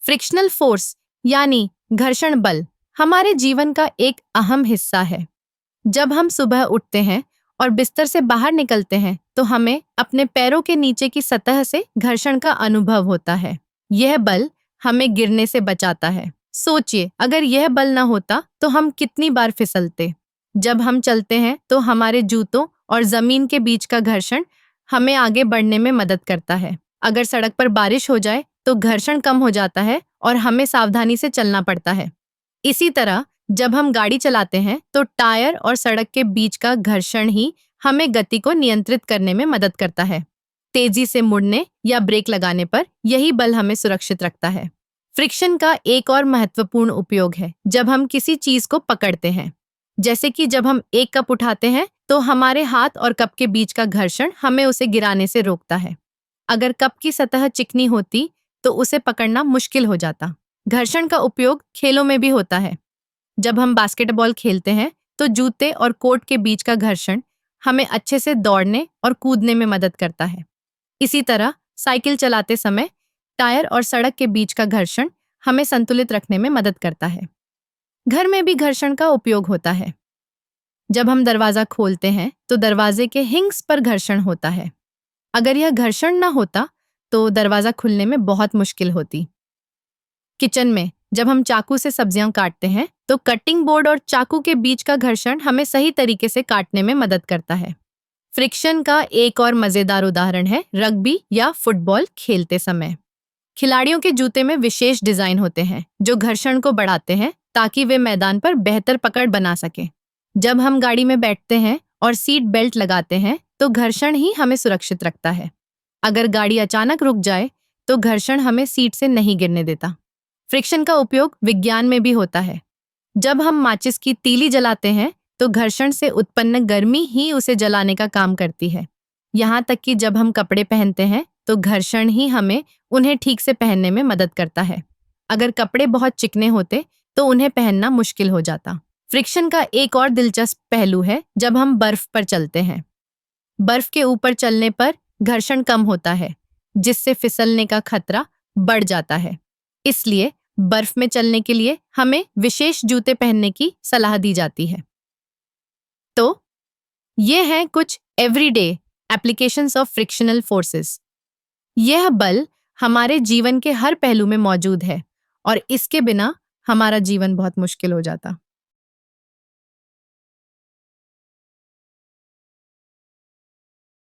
Frictional force यानी घर्षण बल हमारे जीवन का एक अहम हिस्सा है। जब हम सुबह उठते हैं और बिस्तर से बाहर निकलते हैं तो हमें अपने पैरों के नीचे की सतह से घर्षण का अनुभव होता है। यह बल हमें गिरने से बचाता है। सोचिए, अगर यह बल न होता तो हम कितनी बार फिसलते। जब हम चलते हैं तो हमारे जूतों और जमीन के बीच का घर्षण हमें आगे बढ़ने में मदद करता है। अगर सड़क पर बारिश हो जाए तो घर्षण कम हो जाता है और हमें सावधानी से चलना पड़ता है। इसी तरह जब हम गाड़ी चलाते हैं तो टायर और सड़क के बीच का घर्षण ही हमें गति को नियंत्रित करने में मदद करता है। तेजी से मुड़ने या ब्रेक लगाने पर यही बल हमें सुरक्षित रखता है। फ्रिक्शन का एक और महत्वपूर्ण उपयोग है जब हम किसी चीज को पकड़ते हैं। जैसे कि जब हम एक कप उठाते हैं तो हमारे हाथ और कप के बीच का घर्षण हमें उसे गिराने से रोकता है। अगर कप की सतह चिकनी होती तो उसे पकड़ना मुश्किल हो जाता। घर्षण का उपयोग खेलों में भी होता है। जब हम बास्केटबॉल खेलते हैं तो जूते और कोर्ट के बीच का घर्षण हमें अच्छे से दौड़ने और कूदने में मदद करता है। इसी तरह साइकिल चलाते समय टायर और सड़क के बीच का घर्षण हमें संतुलित रखने में मदद करता है। घर में भी घर्षण का उपयोग होता है। जब हम दरवाजा खोलते हैं तो दरवाजे के हिंग्स पर घर्षण होता है। अगर यह घर्षण न होता तो दरवाजा खुलने में बहुत मुश्किल होती। किचन में जब हम चाकू से सब्जियां काटते हैं तो कटिंग बोर्ड और चाकू के बीच का घर्षण हमें सही तरीके से काटने में मदद करता है। फ्रिक्शन का एक और मजेदार उदाहरण है रग्बी या फुटबॉल खेलते समय। खिलाड़ियों के जूते में विशेष डिजाइन होते हैं जो घर्षण को बढ़ाते हैं ताकि वे मैदान पर बेहतर पकड़ बना सकें। जब हम गाड़ी में बैठते हैं और सीट बेल्ट लगाते हैं तो घर्षण ही हमें सुरक्षित रखता है। अगर गाड़ी अचानक रुक जाए तो घर्षण हमें सीट से नहीं गिरने देता। फ्रिक्शन का उपयोग विज्ञान में भी होता है। जब हम माचिस की तीली जलाते हैं तो घर्षण से उत्पन्न गर्मी ही उसे जलाने का काम करती है। यहाँ तक कि जब हम कपड़े पहनते हैं तो घर्षण ही हमें उन्हें ठीक से पहनने में मदद करता है। अगर कपड़े बहुत चिकने होते तो उन्हें पहनना मुश्किल हो जाता। फ्रिक्शन का एक और दिलचस्प पहलू है जब हम बर्फ पर चलते हैं। बर्फ के ऊपर चलने पर घर्षण कम होता है जिससे फिसलने का खतरा बढ़ जाता है। इसलिए बर्फ में चलने के लिए हमें विशेष जूते पहनने की सलाह दी जाती है। तो ये हैं कुछ everyday applications of frictional forces. यह बल हमारे जीवन के हर पहलू में मौजूद है और इसके बिना हमारा जीवन बहुत मुश्किल हो जाता।